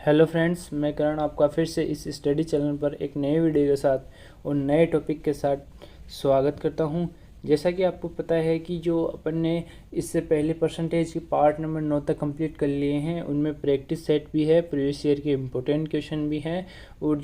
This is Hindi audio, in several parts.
हेलो फ्रेंड्स, मैं करण आपका फिर से इस स्टडी चैनल पर एक नए वीडियो के साथ और नए टॉपिक के साथ स्वागत करता हूं। जैसा कि आपको पता है कि जो अपन ने इससे पहले परसेंटेज की पार्ट नंबर 9 तक कंप्लीट कर लिए हैं, उनमें प्रैक्टिस सेट भी है, प्रीवियस ईयर के इम्पोर्टेंट क्वेश्चन भी हैं और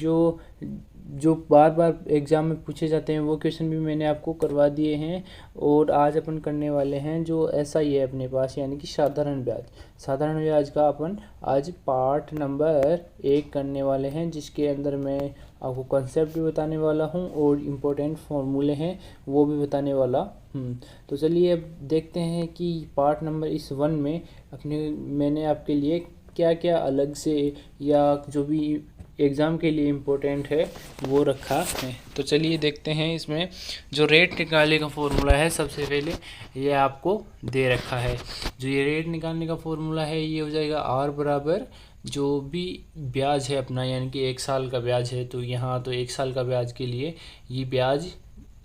जो बार बार एग्ज़ाम में पूछे जाते हैं वो क्वेश्चन भी मैंने आपको करवा दिए हैं। और आज अपन करने वाले हैं जो ऐसा ही है अपने पास, यानी कि साधारण ब्याज का अपन आज पार्ट नंबर 1 करने वाले हैं, जिसके अंदर मैं आपको कॉन्सेप्ट भी बताने वाला हूं और इम्पोर्टेंट फॉर्मूले हैं वो भी बताने वाला हूं। तो चलिए अब देखते हैं कि पार्ट नंबर इस 1 में मैंने आपके लिए क्या क्या अलग से या जो भी एग्ज़ाम के लिए इम्पोर्टेंट है वो रखा है। तो चलिए देखते हैं। इसमें जो रेट निकालने का फॉर्मूला है, सबसे पहले ये आपको दे रखा है। जो ये रेट निकालने का फॉर्मूला है ये हो जाएगा आर बराबर जो भी ब्याज है अपना, यानी कि 1 साल का ब्याज है तो यहाँ तो 1 साल का ब्याज के लिए ये ब्याज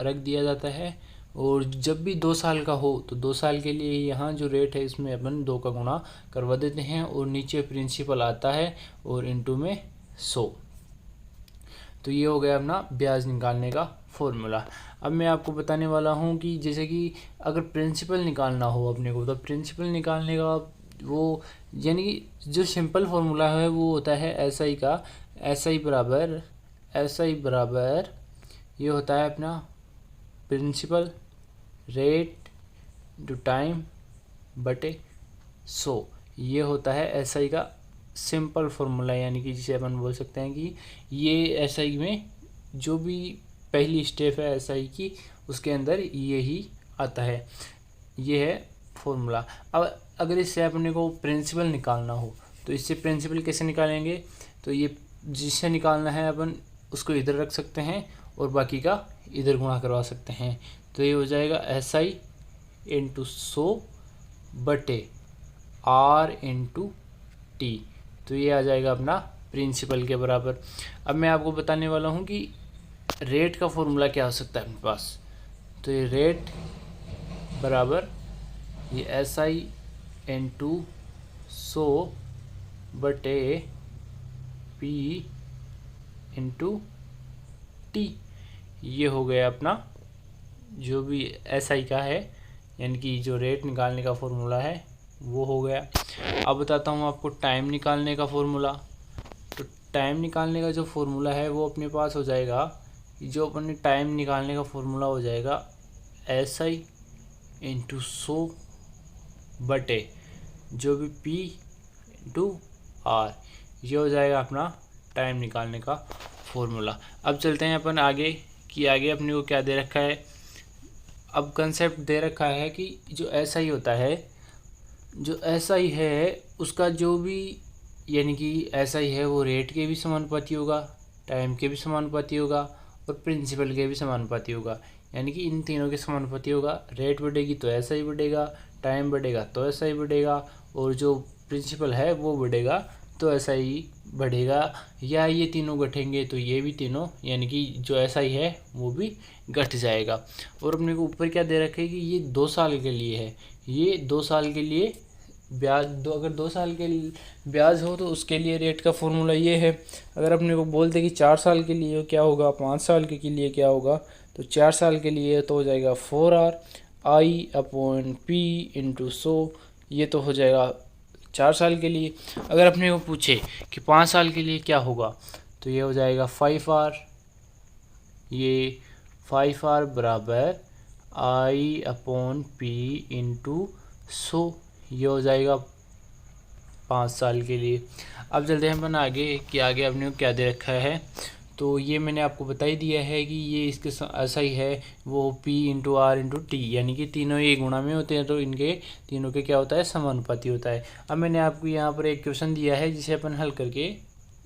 रख दिया जाता है। और जब भी 2 साल का हो तो 2 साल के लिए यहाँ जो रेट है इसमें अपन 2 का गुणा करवा देते हैं और नीचे प्रिंसिपल आता है और इनटू में 100। तो ये हो गया अपना ब्याज निकालने का फॉर्मूला। अब मैं आपको बताने वाला हूँ कि जैसे कि अगर प्रिंसिपल निकालना हो अपने को, तो प्रिंसिपल निकालने का वो यानी कि जो सिंपल फार्मूला है वो होता है SI का। SI बराबर ये होता है अपना प्रिंसिपल रेट टू टाइम बटे 100। ये होता है SI का सिंपल फार्मूला, यानी कि जिसे अपन बोल सकते हैं कि ये SI में जो भी पहली स्टेप है SI की, उसके अंदर ये ही आता है। ये है फॉर्मूला। अब अगर इससे अपने को प्रिंसिपल निकालना हो तो इससे प्रिंसिपल कैसे निकालेंगे, तो ये जिससे निकालना है अपन उसको इधर रख सकते हैं और बाकी का इधर गुणा करवा सकते हैं। तो ये हो जाएगा SI इंटू 100 बटे R इंटू T। तो ये आ जाएगा अपना प्रिंसिपल के बराबर। अब मैं आपको बताने वाला हूँ कि रेट का फॉर्मूला क्या हो सकता है अपने पास। तो ये रेट बराबर ये SI इंटू 100 बटे P इंटू T। ये हो गया अपना जो भी SI का है, यानी कि जो रेट निकालने का फॉर्मूला है वो हो गया। अब बताता हूँ आपको टाइम निकालने का फॉर्मूला। तो टाइम निकालने का जो फॉर्मूला है वो अपने पास हो जाएगा, जो अपने टाइम निकालने का फॉर्मूला हो जाएगा SI इंटू 100 बटे जो भी P इंटू R। ये हो जाएगा अपना टाइम निकालने का फॉर्मूला। अब चलते हैं अपन आगे कि आगे अपने को क्या दे रखा है। अब कंसेप्ट दे रखा है कि जो SI होता है, जो SI है उसका जो भी यानी कि SI है वो रेट के भी समानुपाती होगा, टाइम के भी समानुपाती होगा और प्रिंसिपल के भी समानुपाती होगा। यानी कि इन तीनों के समानुपाती होगा। रेट बढ़ेगी तो SI बढ़ेगा, टाइम बढ़ेगा तो SI बढ़ेगा और जो प्रिंसिपल है वो बढ़ेगा तो SI बढ़ेगा, या ये तीनों घटेंगे तो ये भी तीनों, यानी कि जो SI है वो भी घट जाएगा। और अपने को ऊपर क्या दे रखा है कि ये 2 साल के लिए है। ये 2 साल के लिए ब्याज अगर 2 साल के लिए ब्याज हो तो उसके लिए रेट का फॉर्मूला ये है। अगर अपने को बोलते कि 4 साल के लिए क्या होगा, 5 साल के लिए क्या होगा, तो 4 साल के लिए तो हो जाएगा 4R I upon P into 100। ये तो हो जाएगा 4 साल के लिए। अगर अपने को पूछे कि 5 साल के लिए क्या होगा, तो ये हो जाएगा 5R। ये 5R बराबर I अपॉन P इंटू 100। ये हो जाएगा 5 साल के लिए। अब चलते हैं अपन आगे कि आगे अपने को क्या दे रखा है। तो ये मैंने आपको बता ही दिया है कि ये इसके ऐसा ही है, वो P into R into T, यानी कि तीनों ये गुणा में होते हैं तो इनके तीनों के क्या होता है, समानुपाती होता है। अब मैंने आपको यहाँ पर एक क्वेश्चन दिया है जिसे अपन हल करके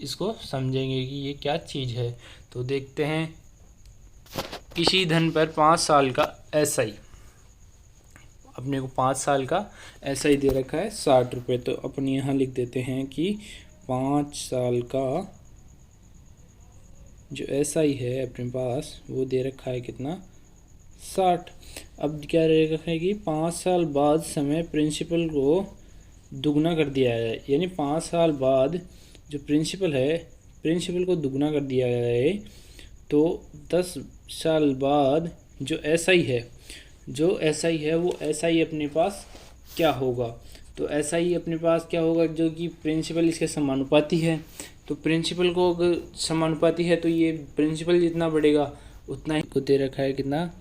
इसको समझेंगे कि ये क्या चीज़ है। तो देखते हैं। किसी धन पर 5 साल का SI, अपने को 5 साल का SI दे रखा है 60 रुपये। तो अपन यहाँ लिख देते हैं कि 5 साल का जो SI है अपने पास वो दे रखा है कितना, 60। अब क्या दे रखा है कि 5 साल बाद समय प्रिंसिपल को दुगना कर दिया है, यानी 5 साल बाद जो प्रिंसिपल है, प्रिंसिपल को दुगना कर दिया गया है, तो 10 साल बाद जो SI है, जो SI है वो SI अपने पास क्या होगा? तो SI अपने पास क्या होगा? जो कि प्रिंसिपल इसके समानुपाती है। तो प्रिंसिपल को अगर समानुपाती है तो ये प्रिंसिपल जितना बढ़ेगा उतना ही को दे रखा है कितना,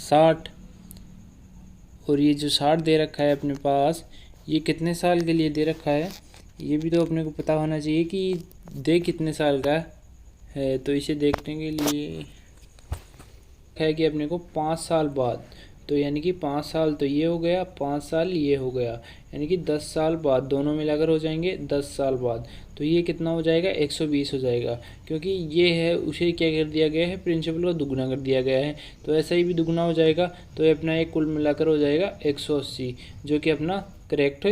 60। और ये जो 60 दे रखा है अपने पास, ये कितने साल के लिए दे रखा है? ये भी तो अपने को पता होना चाहिए कि दे कितने साल का है। तो इसे देखने के लिए है कि अपने को 5 साल बाद, तो यानी कि 5 साल तो ये हो गया, 5 साल ये हो गया, यानी कि 10 साल बाद, दोनों मिलाकर हो जाएंगे 10 साल बाद। तो ये कितना हो जाएगा? 120 हो जाएगा, क्योंकि ये है उसे क्या कर दिया गया है? प्रिंसिपल को दुगना कर दिया गया है। तो ऐसा ही भी दुगना हो जाएगा, तो ये अपना एक कुल मिलाकर हो जाएगा 180, जो कि अपना करेक्ट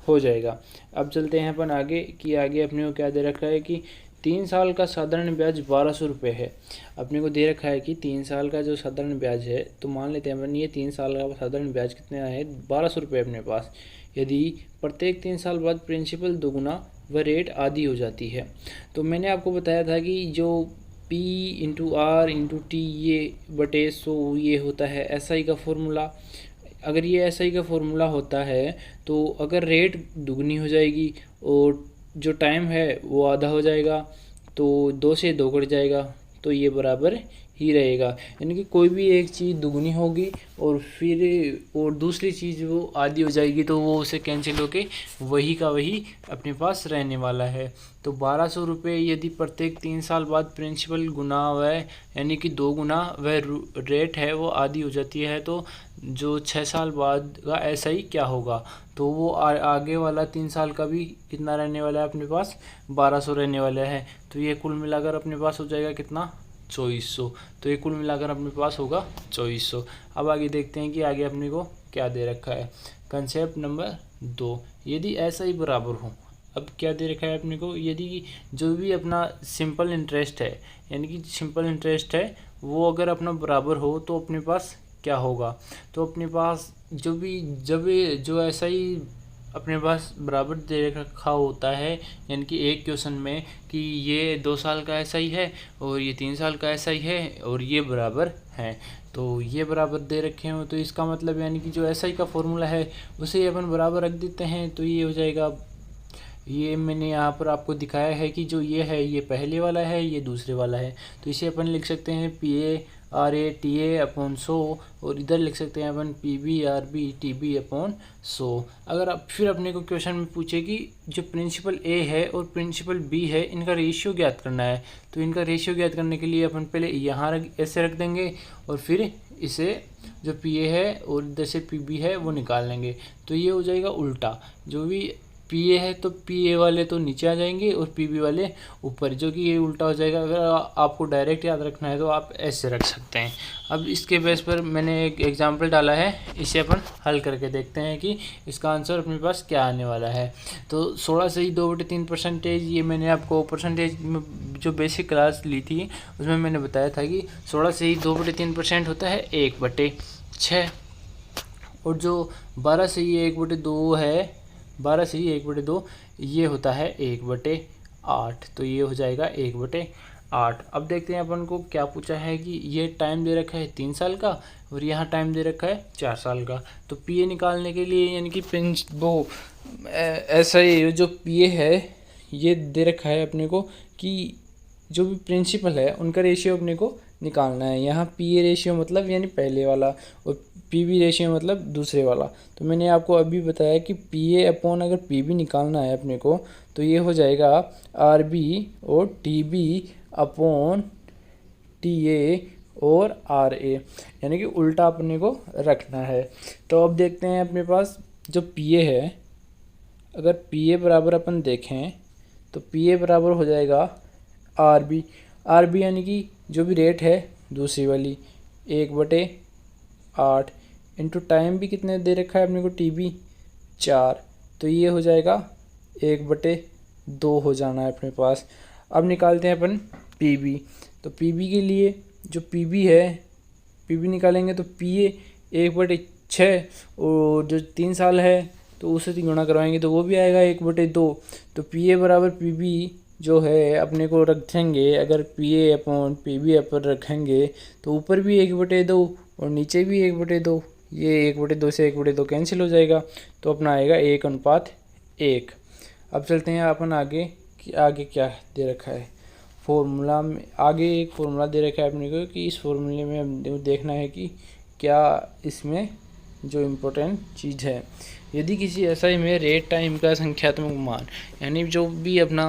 हो जाएगा। अब चलते हैं अपन आगे कि आगे अपने को क्या दे रखा है कि 3 साल का साधारण ब्याज 1200 रुपये है। अपने को दे रखा है कि 3 साल का जो साधारण ब्याज है, तो मान लेते हैं अपन ये 3 साल का साधारण ब्याज कितना है? 1200 रुपये अपने पास। यदि प्रत्येक 3 साल बाद प्रिंसिपल दोगुना व रेट आधी हो जाती है। तो मैंने आपको बताया था कि जो P into R into T ये बटे 100 ये होता है SI का फॉर्मूला। अगर ये SI का फॉर्मूला होता है तो अगर रेट दुगनी हो जाएगी और जो टाइम है वो आधा हो जाएगा, तो 2 से 2 कट जाएगा, तो ये बराबर ही रहेगा। यानी कि कोई भी एक चीज़ दुगनी होगी और फिर और दूसरी चीज़ वो आधी हो जाएगी, तो वो उसे कैंसिल होके वही का वही अपने पास रहने वाला है। तो 1200 रुपये यदि प्रत्येक 3 साल बाद प्रिंसिपल गुना वह यानी कि 2 गुना वह रेट है वो आधी हो जाती है, तो जो 6 साल बाद का SI क्या होगा? तो वो आगे वाला 3 साल का भी कितना रहने वाला है अपने पास? 1200 रहने वाला है। तो ये कुल मिलाकर अपने पास हो जाएगा कितना? 2400। तो ये कुल मिलाकर अपने पास होगा 2400। अब आगे देखते हैं कि आगे अपने को क्या दे रखा है। कंसेप्ट नंबर 2, यदि SI बराबर हो। अब क्या दे रखा है अपने को? यदि जो भी अपना सिंपल इंटरेस्ट है, यानी कि सिंपल इंटरेस्ट है, वो अगर अपना बराबर हो तो अपने पास क्या होगा? तो अपने पास जब जो SI अपने पास बराबर दे रखा होता है, यानी कि एक क्वेश्चन में कि ये 2 साल का SI है और ये 3 साल का SI है और ये बराबर है, तो ये बराबर दे रखे हो, तो इसका मतलब यानी कि जो SI का फॉर्मूला है उसे अपन बराबर रख देते हैं, तो ये हो जाएगा। ये मैंने यहाँ पर आपको दिखाया है कि जो ये है ये पहले वाला है, ये दूसरे वाला है, तो इसे अपन लिख सकते हैं PA/RA/TA/100 और इधर लिख सकते हैं अपन PB/RB/TB/100। अगर आप फिर अपने को क्वेश्चन में पूछे कि जो प्रिंसिपल A है और प्रिंसिपल B है इनका रेशियो ज्ञात करना है, तो इनका रेशियो ज्ञात करने के लिए अपन पहले यहाँ ऐसे रख देंगे और फिर इसे जो PA है और इधर से PB है वो निकाल लेंगे, तो ये हो जाएगा उल्टा। जो भी PA है तो PA वाले तो नीचे आ जाएंगे और PB वाले ऊपर, जो कि ये उल्टा हो जाएगा। अगर आपको डायरेक्ट याद रखना है तो आप ऐसे रख सकते हैं। अब इसके बेस पर मैंने एक एग्जांपल डाला है, इसे अपन हल करके देखते हैं कि इसका आंसर अपने पास क्या आने वाला है। तो 16 से ही 2/3%, ये मैंने आपको परसेंटेज में जो बेसिक क्लास ली थी उसमें मैंने बताया था कि 16 से ही 2/3% होता है 1/6, और जो 12 से ही 1/2 है, 12 से ही 1/2 ये होता है 1/8, तो ये हो जाएगा 1/8। अब देखते हैं अपन को क्या पूछा है कि ये टाइम दे रखा है 3 साल का और यहाँ टाइम दे रखा है 4 साल का। तो PA निकालने के लिए यानी कि ऐसा ही जो PA है ये दे रखा है अपने को कि जो भी प्रिंसिपल है उनका रेशियो अपने को निकालना है। यहाँ PA रेशियो मतलब यानी पहले वाला और PB रेशियो मतलब दूसरे वाला। तो मैंने आपको अभी बताया कि PA/ अगर PB निकालना है अपने को तो ये हो जाएगा RB और TB/TA और RA, यानी कि उल्टा अपने को रखना है। तो अब देखते हैं अपने पास जो PA है, अगर PA बराबर अपन देखें तो PA बराबर हो जाएगा RB यानी कि जो भी रेट है दूसरी वाली 1/8 इंटू टाइम भी कितने दे रखा है अपने को TB 4, तो ये हो जाएगा 1/2 हो जाना है अपने पास। अब निकालते हैं अपन PB। तो PB के लिए जो PB है, PB निकालेंगे तो PA 1/6 और जो 3 साल है तो उससे गुणा करवाएंगे तो वो भी आएगा 1/2। तो पी ए बराबर पी बी जो है अपने को रखेंगे, अगर P A upon P B अपन रखेंगे तो ऊपर भी 1/2 और नीचे भी 1/2। ये 1/2 से 1/2 कैंसिल हो जाएगा, तो अपना आएगा 1:1। अब चलते हैं अपन आगे कि आगे क्या दे रखा है फॉर्मूला में। आगे एक फॉर्मूला दे रखा है अपने को कि इस फॉर्मूले में हम देखना है कि क्या इसमें जो इम्पोर्टेंट चीज़ है। यदि किसी एसआई में रेट टाइम का संख्यात्मक मान, यानी जो भी अपना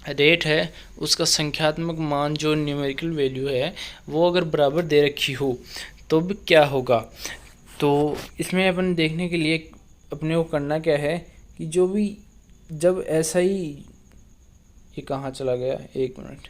रेट है उसका संख्यात्मक मान जो न्यूमेरिकल वैल्यू है वो अगर बराबर दे रखी हो तो भी क्या होगा। तो इसमें अपन देखने के लिए अपने को करना क्या है कि जो भी जब एसआई, ये कहाँ चला गया, 1 मिनट,